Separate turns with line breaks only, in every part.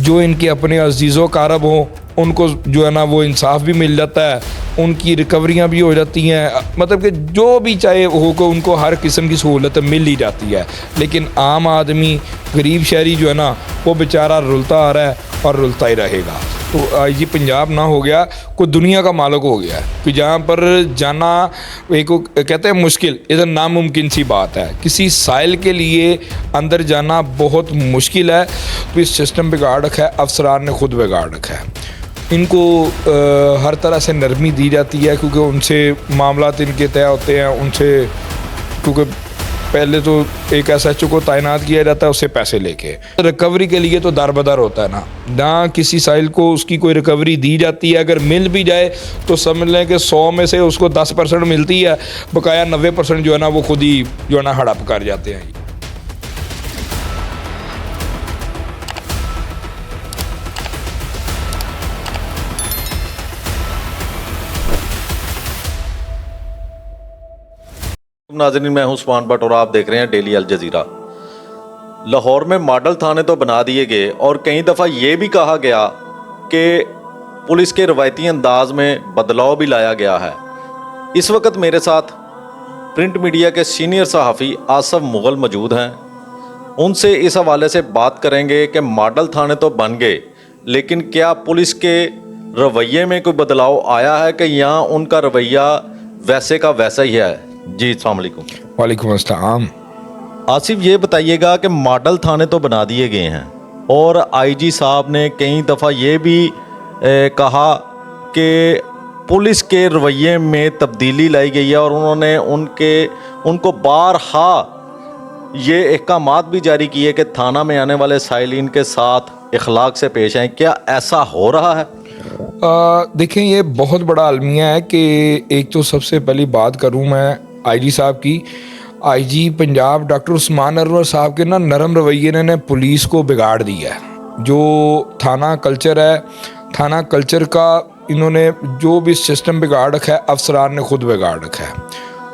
जो इनके अपने अजीज़ो कारब हों उनको जो है ना वो इंसाफ भी मिल जाता है, उनकी रिकवरियाँ भी हो जाती हैं, मतलब कि जो भी चाहे हो को उनको हर किस्म की सहूलत मिल ही जाती है। लेकिन आम आदमी गरीब शहरी जो है ना वो बेचारा रुलता आ रहा है और रुलता ही रहेगा। तो आईजी पंजाब ना हो गया कोई दुनिया का मालिक हो गया है कि जहाँ पर जाना एक कहते हैं मुश्किल, इधर नामुमकिन सी बात है। किसी साइल के लिए अंदर जाना बहुत मुश्किल है। तो इस सिस्टम बिगाड़ रखा है, अफसरान ने खुद बिगाड़ रखा है। इनको हर तरह से नरमी दी जाती है क्योंकि उनसे मामलात इनके तय होते हैं, उनसे क्योंकि पहले तो एक SHO को तैनात किया जाता है उससे पैसे लेके। रिकवरी के लिए तो दर बदर होता है ना किसी साइल को उसकी कोई रिकवरी दी जाती है। अगर मिल भी जाए तो समझ लें कि 100 में से उसको 10% मिलती है, बकाया 90% जो है ना वो खुद ही जो है ना हड़प कर जाते हैं।
नाज़रीन, मैं हूं उस्मान भट्ट और आप देख रहे हैं डेली अल जज़ीरा। लाहौर में मॉडल थाने तो बना दिए गए और कई दफ़ा ये भी कहा गया कि पुलिस के रवायती अंदाज में बदलाव भी लाया गया है। इस वक्त मेरे साथ प्रिंट मीडिया के सीनियर सहाफ़ी आसफ मुग़ल मौजूद हैं। उनसे इस हवाले से बात करेंगे कि मॉडल थाने तो बन गए, लेकिन क्या पुलिस के रवैये में कोई बदलाव आया है कि यहाँ उनका रवैया वैसे का वैसा ही है। जी अस्सलाम वालेकुम।
वालेकुम अस्सलाम।
आसिफ, ये बताइएगा कि मॉडल थाने तो बना दिए गए हैं और आईजी साहब ने कई दफ़ा ये भी कहा कि पुलिस के रवैये में तब्दीली लाई गई है और उन्होंने उनको बारहा ये अहकामात भी जारी किए कि थाना में आने वाले साइलिन के साथ इखलाक से पेश आएँ। क्या ऐसा हो रहा है?
देखें, ये बहुत बड़ा अलमिया है कि एक तो सबसे पहली बात करूं मैं आईजी साहब की। आईजी पंजाब डॉक्टर उस्मान अनवर साहब के ना नरम रवैये ने पुलिस को बिगाड़ दिया है। जो थाना कल्चर है, थाना कल्चर का इन्होंने जो भी सिस्टम बिगाड़ रखा है, अफसरान ने खुद बिगाड़ रखा है।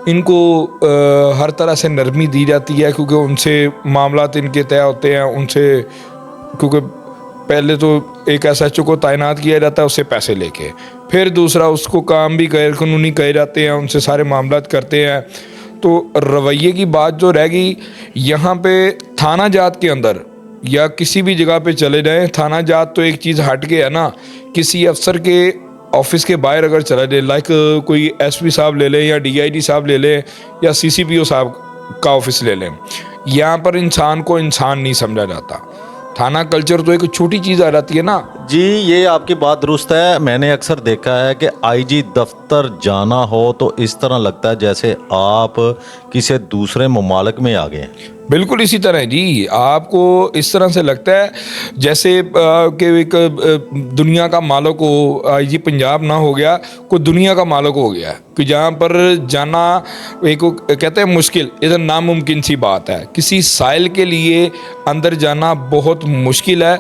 इनको हर तरह से नरमी दी जाती है क्योंकि उनसे मामलात इनके तय होते हैं, उनसे क्योंकि पहले तो एक SHO को तैनात किया जाता है उससे पैसे लेके, फिर दूसरा उसको काम भी गैर कानूनी कहे जाते हैं, उनसे सारे मामलात करते हैं। तो रवैये की बात जो रह गई यहाँ पे थाना जात के अंदर या किसी भी जगह पे चले जाएं, थाना जात तो एक चीज़ हट के है ना, किसी अफसर के ऑफिस के बाहर अगर चला जाए, लाइक कोई SP साहब ले लें या DIG साहब ले लें या CCPO साहब का ऑफिस ले लें, यहाँ पर इंसान को इंसान नहीं समझा जाता। थाना कल्चर तो एक छोटी चीज़ आ जाती है ना।
जी, ये आपकी बात दुरुस्त है। मैंने अक्सर देखा है कि आईजी दफ्तर जाना हो तो इस तरह लगता है जैसे आप किसी दूसरे मुमालिक में आ गए हैं।
बिल्कुल इसी तरह जी, आपको इस तरह से लगता है जैसे कि एक दुनिया का मालिक हो। आईजी पंजाब ना हो गया कोई दुनिया का मालिक हो गया कि जहाँ पर जाना एक कहते हैं मुश्किल, इधर नामुमकिन सी बात है। किसी साइल के लिए अंदर जाना बहुत मुश्किल है।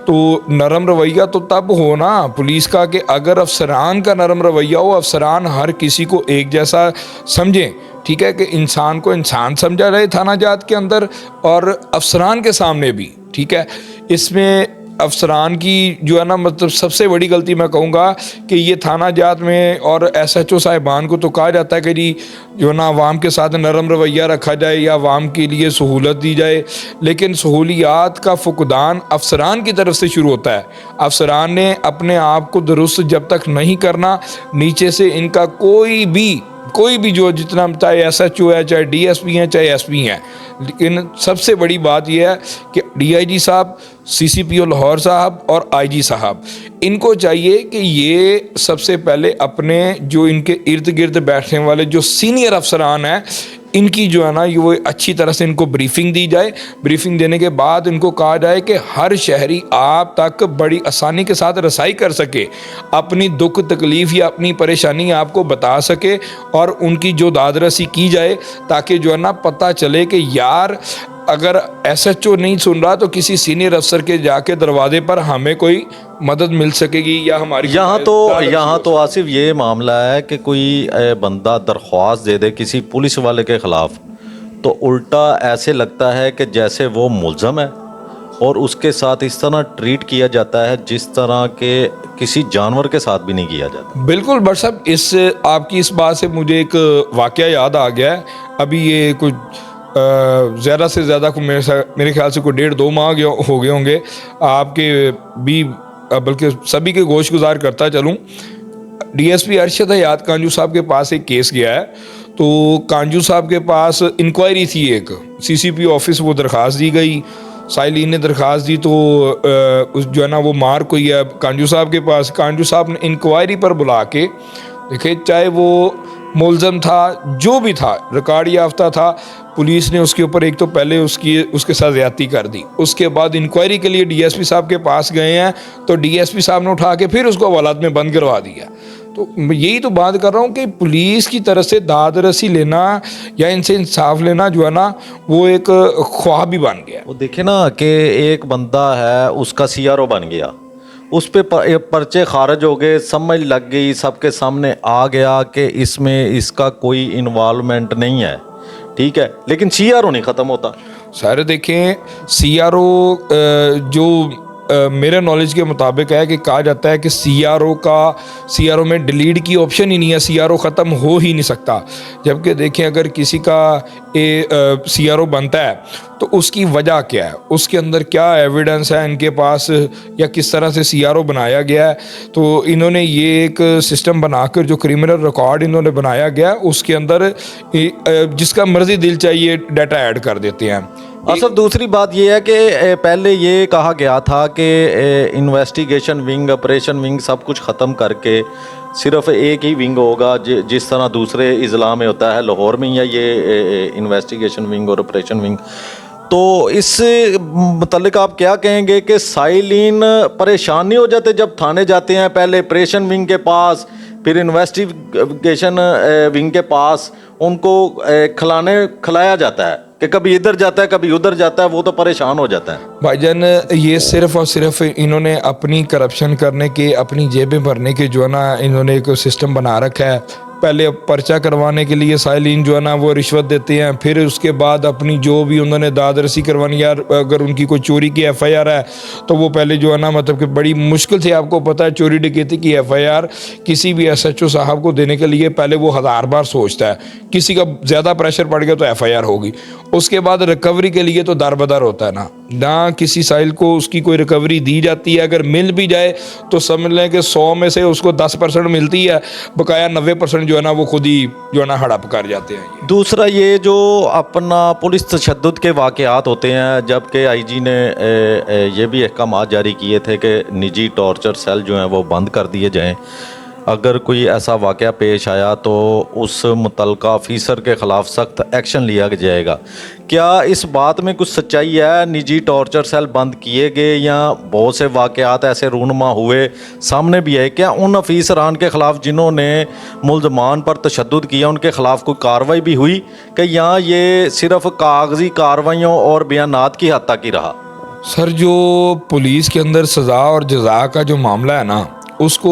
तो नरम रवैया तो तब हो ना पुलिस का कि अगर अफसरान का नरम रवैया हो, अफसरान हर किसी को एक जैसा समझें, ठीक है, कि इंसान को इंसान समझा जाए थाना जात के अंदर और अफसरान के सामने भी, ठीक है। इसमें अफसरान की जो है ना मतलब सबसे बड़ी गलती मैं कहूँगा कि ये थाना जात में और SHO साहिबान को तो कहा जाता है कि जी जो ना अवाम के साथ नरम रवैया रखा जाए या अवाम के लिए सहूलत दी जाए, लेकिन सहूलियात का फुकदान अफसरान की तरफ से शुरू होता है। अफसरान ने अपने आप को दुरुस्त जब तक नहीं करना, नीचे से इनका कोई भी जो जितना चाहे SHO है, चाहे DSP हैं, चाहे SP हैं, लेकिन सबसे बड़ी बात यह है कि DIG साहब, CCPO लाहौर साहब और IG साहब, इनको चाहिए कि ये सबसे पहले अपने जो इनके इर्द गिर्द बैठने वाले जो सीनियर अफसरान हैं, इनकी जो है ना ये वो अच्छी तरह से इनको ब्रीफिंग दी जाए। ब्रीफिंग देने के बाद इनको कहा जाए कि हर शहरी आप तक बड़ी आसानी के साथ रसाई कर सके, अपनी दुख तकलीफ़ या अपनी परेशानी आपको बता सके और उनकी जो दादरसी की जाए, ताकि जो है ना पता चले कि यार अगर SHO नहीं सुन रहा तो किसी सीनियर अफसर के जाके दरवाजे पर हमें कोई मदद मिल सकेगी या हमारी
यहाँ तो आसिफ ये मामला है कि कोई बंदा दरख्वास्त दे दे किसी पुलिस वाले के ख़िलाफ़ तो उल्टा ऐसे लगता है कि जैसे वो मुल्ज़म है اور اس کے ساتھ اس طرح ٹریٹ کیا جاتا ہے جس طرح کے کسی جانور کے ساتھ بھی نہیں کیا جاتا.
بالکل بٹ صاحب، آپ کی اس بات سے مجھے ایک واقعہ یاد آ گیا ہے. ابھی یہ کچھ زیادہ سے زیادہ میرے خیال سے کوئی 1.5-2 ماہ ہو گئے ہوں گے. آپ کے بھی بلکہ سبھی کے گوش گزار کرتا چلوں، ڈی ایس پی ارشد حیات کانجو صاحب کے پاس ایک کیس گیا ہے. تو کانجو صاحب کے پاس انکوائری تھی، ایک سی سی پی آفس وہ درخواست دی گئی، سائلین نے درخواست دی، تو جو ہے نا وہ مارک ہوئی ہے کانجو صاحب کے پاس. کانجو صاحب نے انکوائری پر بلا کے دیکھے، چاہے وہ ملزم تھا جو بھی تھا، ریکارڈ یافتہ تھا، پولیس نے اس کے اوپر ایک تو پہلے اس کے ساتھ زیادتی کر دی. اس کے بعد انکوائری کے لیے ڈی ایس پی صاحب کے پاس گئے ہیں تو ڈی ایس پی صاحب نے اٹھا کے پھر اس کو حوالات میں بند کروا دیا. تو یہی تو بات کر رہا ہوں کہ پولیس کی طرف سے داد رسی لینا یا ان سے انصاف لینا جو ہے نا وہ ایک خواب ہی بن گیا.
وہ دیکھیں نا کہ ایک بندہ ہے، اس کا سی آر او بن گیا، اس پہ پرچے خارج ہو گئے، سمجھ لگ گئی، سب کے سامنے آ گیا کہ اس میں اس کا کوئی انوالومنٹ نہیں ہے، ٹھیک ہے، لیکن سی آر او نہیں ختم ہوتا.
سارے دیکھیں، سی آر او جو میرے نالج کے مطابق ہے کہ کہا جاتا ہے کہ سی آر او میں ڈیلیٹ کی آپشن ہی نہیں ہے، سی آر او ختم ہو ہی نہیں سکتا. جبکہ دیکھیں اگر کسی کا سی آر او بنتا ہے تو اس کی وجہ کیا ہے، اس کے اندر کیا ایویڈنس ہے ان کے پاس، یا کس طرح سے سی آر او بنایا گیا ہے. تو انہوں نے یہ ایک سسٹم بنا کر جو کرمنل ریکارڈ انہوں نے بنایا گیا اس کے اندر جس کا مرضی دل چاہیے ڈیٹا ایڈ کر دیتے ہیں.
اصل دوسری بات یہ ہے کہ پہلے یہ کہا گیا تھا کہ انویسٹیگیشن ونگ، آپریشن ونگ سب کچھ ختم کر کے صرف ایک ہی ونگ ہوگا، جس طرح دوسرے اضلاع میں ہوتا ہے، لاہور میں یا یہ انویسٹیگیشن ونگ اور آپریشن ونگ. تو اس سے متعلق آپ کیا کہیں گے کہ سائلین پریشان نہیں ہو جاتے جب تھانے جاتے ہیں، پہلے آپریشن ونگ کے پاس پھر انویسٹیگیشن ونگ کے پاس ان کو کھلایا جاتا ہے کہ کبھی ادھر جاتا ہے کبھی ادھر جاتا ہے، وہ تو پریشان ہو جاتا ہے.
بھائی جان یہ صرف اور صرف انہوں نے اپنی کرپشن کرنے کے، اپنی جیبیں بھرنے کے جو ہے نا انہوں نے ایک سسٹم بنا رکھا ہے. پہلے پرچہ کروانے کے لیے سائلین جو ہے نا وہ رشوت دیتے ہیں، پھر اس کے بعد اپنی جو بھی انہوں نے داد رسی کروانی، یا اگر ان کی کوئی چوری کی ایف آئی آر ہے تو وہ پہلے جو ہے نا مطلب کہ بڑی مشکل سے، آپ کو پتہ ہے چوری ڈکیتی کی ایف آئی آر کسی بھی ایس ایچ او صاحب کو دینے کے لیے پہلے وہ 1000 بار سوچتا ہے. کسی کا زیادہ پریشر پڑ گیا تو ایف آئی آر ہوگی، اس کے بعد ریکوری کے لیے تو در بدر ہوتا ہے نہ کسی سائل کو اس کی کوئی ریکوری دی جاتی ہے. اگر مل بھی جائے تو سمجھ لیں کہ 100 میں سے اس کو 10% ملتی ہے، بقایا 90% جو ہے نا وہ خود ہی جو ہے نا ہڑپ کر جاتے ہیں.
دوسرا یہ جو اپنا پولیس تشدد کے واقعات ہوتے ہیں، جبکہ آئی جی نے یہ بھی احکامات جاری کیے تھے کہ نجی ٹارچر سیل جو ہیں وہ بند کر دیے جائیں. اگر کوئی ایسا واقعہ پیش آیا تو اس متعلقہ آفیسر کے خلاف سخت ایکشن لیا جائے گا. کیا اس بات میں کچھ سچائی ہے؟ نجی ٹارچر سیل بند کیے گئے یا بہت سے واقعات ایسے رونما ہوئے سامنے بھی ہے، کیا ان افیسران کے خلاف جنہوں نے ملزمان پر تشدد کیا ان کے خلاف کوئی کارروائی بھی ہوئی، کہ یہاں یہ صرف کاغذی کارروائیوں اور بیانات کی حد تک ہی رہا؟
سر، جو پولیس کے اندر سزا اور جزا کا جو معاملہ ہے نا اس کو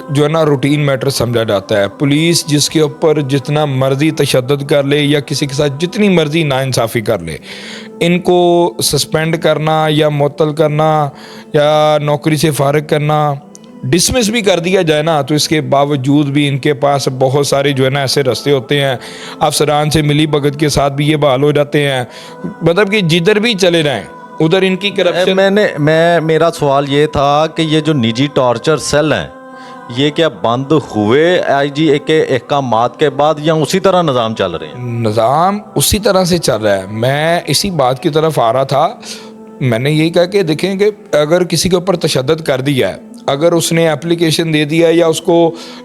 جو ہے نا روٹین میٹر سمجھا جاتا ہے. پولیس جس کے اوپر جتنا مرضی تشدد کر لے یا کسی کے ساتھ جتنی مرضی ناانصافی کر لے، ان کو سسپینڈ کرنا یا معطل کرنا یا نوکری سے فارغ کرنا، ڈسمس بھی کر دیا جائے نا، تو اس کے باوجود بھی ان کے پاس بہت سارے جو ہے نا ایسے رستے ہوتے ہیں. افسران سے ملی بھگت کے ساتھ بھی یہ بحال ہو جاتے ہیں. مطلب کہ جدھر بھی چلے جائیں ادھر ان کی کرپشن.
میرا سوال یہ تھا کہ یہ جو نجی ٹارچر سیل ہیں یہ کیا بند ہوئے آئی جی کے احکامات کے بعد یا اسی طرح نظام چل رہے ہیں؟
نظام اسی طرح سے چل رہا ہے. میں اسی بات کی طرف آ رہا تھا. میں نے یہی کہا کہ دیکھیں کہ اگر کسی کے اوپر تشدد کر دیا ہے، اگر اس نے اپلیکیشن دے دیا یا اس کو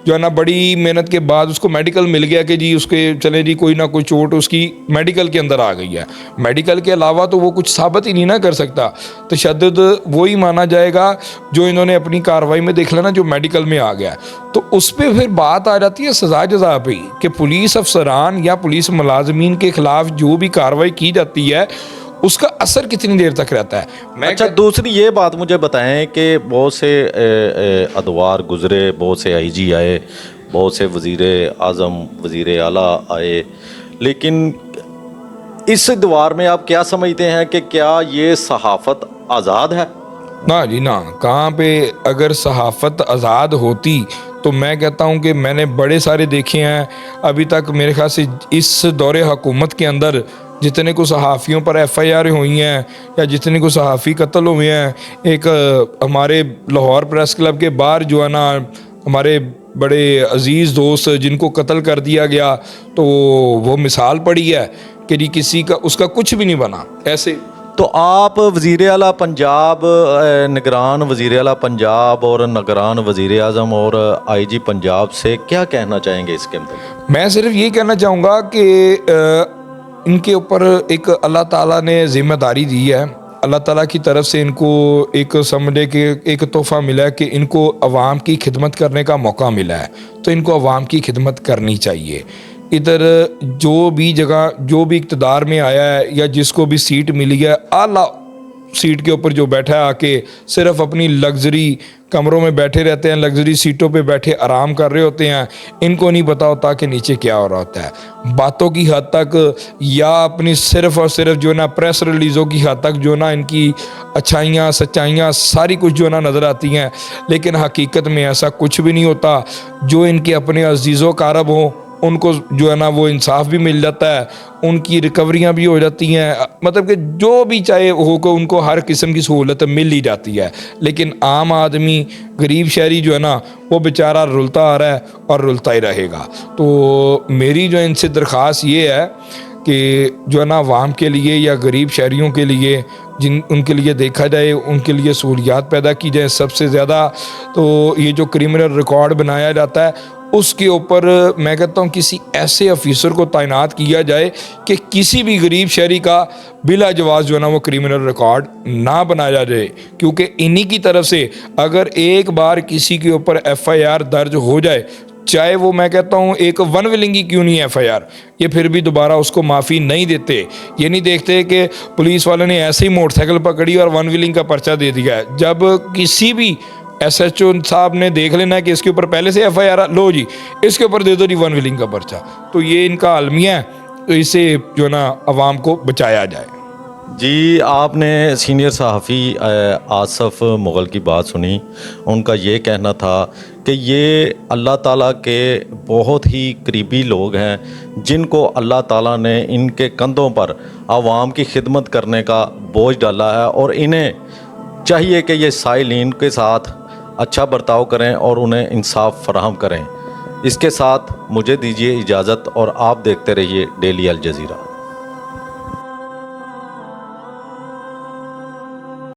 جو ہے نا بڑی محنت کے بعد اس کو میڈیکل مل گیا کہ جی اس کے چلیں جی کوئی نہ کوئی چوٹ اس کی میڈیکل کے اندر آ گئی ہے، میڈیکل کے علاوہ تو وہ کچھ ثابت ہی نہیں نہ کر سکتا. تشدد وہی مانا جائے گا جو انہوں نے اپنی کارروائی میں دیکھ لینا جو میڈیکل میں آ گیا. تو اس پہ پھر بات آ جاتی ہے سزا جزا پہ کہ پولیس افسران یا پولیس ملازمین کے خلاف جو بھی کارروائی کی جاتی ہے اس کا اثر کتنی دیر تک رہتا ہے.
اچھا، دوسری یہ بات مجھے بتائیں کہ بہت سے ادوار گزرے، بہت سے آئی جی آئے، بہت سے وزیر اعظم، وزیر اعلیٰ آئے، لیکن اس دوار میں آپ کیا سمجھتے ہیں کہ کیا یہ صحافت آزاد ہے؟
ना जी ना, कहाँ पे अगर सहाफ़त आज़ाद होती तो मैं कहता हूँ कि मैंने बड़े सारे देखे हैं अभी तक। मेरे ख्याल से इस दौरे हुकूमत के अंदर जितने को सहाफ़ियों पर FIR हुई हैं या जितने को सहाफ़ी कत्ल हुए हैं, एक हमारे लाहौर प्रेस क्लब के बाहर जो है ना हमारे बड़े अजीज़ दोस्त जिनको कत्ल कर दिया गया, तो वो मिसाल पड़ी है कि जी किसी का उसका कुछ भी नहीं बना ऐसे।
तो आप वज़ीर आला पंजाब, निगरान वज़ीर आला पंजाब और निगरान वज़ीर आज़म और IG पंजाब से क्या कहना चाहेंगे इसके मतलब?
मैं सिर्फ ये कहना चाहूँगा कि इनके ऊपर एक अल्लाह ताला ने ज़िम्मेदारी दी है। अल्लाह ताला की तरफ से इनको एक समझे कि एक तोहफ़ा मिला है कि इनको अवाम की खिदमत करने का मौका मिला है, तो इनको अवाम की खिदमत करनी चाहिए। इधर जो भी जगह जो भी इक़्तिदार में आया है या जिसको भी सीट मिली है, आला सीट के ऊपर जो बैठा है आके सिर्फ अपनी लग्जरी कमरों में बैठे रहते हैं, लग्जरी सीटों पे बैठे आराम कर रहे होते हैं। इनको नहीं पता होता कि नीचे क्या हो रहा होता है। बातों की हद तक या अपनी सिर्फ और सिर्फ जो ना प्रेस रिलीज़ों की हद तक जो ना इनकी अच्छाइयाँ सच्चाइयाँ सारी कुछ जो ना नज़र आती हैं, लेकिन हकीकत में ऐसा कुछ भी नहीं होता। जो इनके अपने अजीज़ों कारब हों उनको जो है ना वो इंसाफ भी मिल जाता है, उनकी रिकवरियां भी हो जाती हैं, मतलब कि जो भी चाहे हो को उनको हर किस्म की सहूलत मिल ही जाती है। लेकिन आम आदमी गरीब शहरी जो है ना वो बेचारा रुलता आ रहा है और रुलता ही रहेगा। तो मेरी जो इनसे दरख्वास्त ये है कि जो है ना अवाम के लिए या गरीब शहरियों के लिए जिन उनके लिए देखा जाए, उनके लिए सहूलियात पैदा की जाए। सबसे ज़्यादा तो ये जो क्रिमिनल रिकॉर्ड बनाया जाता है उसके ऊपर मैं कहता हूँ किसी ऐसे अफिसर को तैनात किया जाए कि किसी भी गरीब शहरी का बिला जवाज़ जो है ना वो क्रिमिनल रिकॉर्ड ना बनाया जाए, क्योंकि इन्हीं की तरफ से अगर एक बार किसी के ऊपर FIR दर्ज हो जाए, चाहे वो मैं कहता हूँ एक वन विलिंगी क्यों नहीं FIR, ये फिर भी दोबारा उसको माफ़ी नहीं देते। ये नहीं देखते कि पुलिस वाले ने ऐसे ही मोटरसाइकिल पकड़ी और वन विलिंग का पर्चा दे दिया है। जब किसी भी SHO साहब ने देख लेना है कि इसके ऊपर पहले से FIR, लो जी इसके ऊपर दे दो जी वन विलिंग का पर्चा, तो ये इनका अलमिया है। तो इसे जो ना अवाम को बचाया जाए।
जी, आपने सीनियर सहाफ़ी आसफ़ मुग़ल की बात सुनी। उनका ये कहना था कि ये अल्लाह ताला के बहुत ही करीबी लोग हैं जिनको अल्लाह ताला ने इनके कंधों पर आवाम की खिदमत करने का बोझ डाला है, और इन्हें चाहिए कि ये साइलीन के साथ अच्छा बर्ताव करें और उन्हें इंसाफ फराहम करें। इसके साथ मुझे दीजिए इजाज़त और आप देखते रहिए डेली अल जज़ीरा।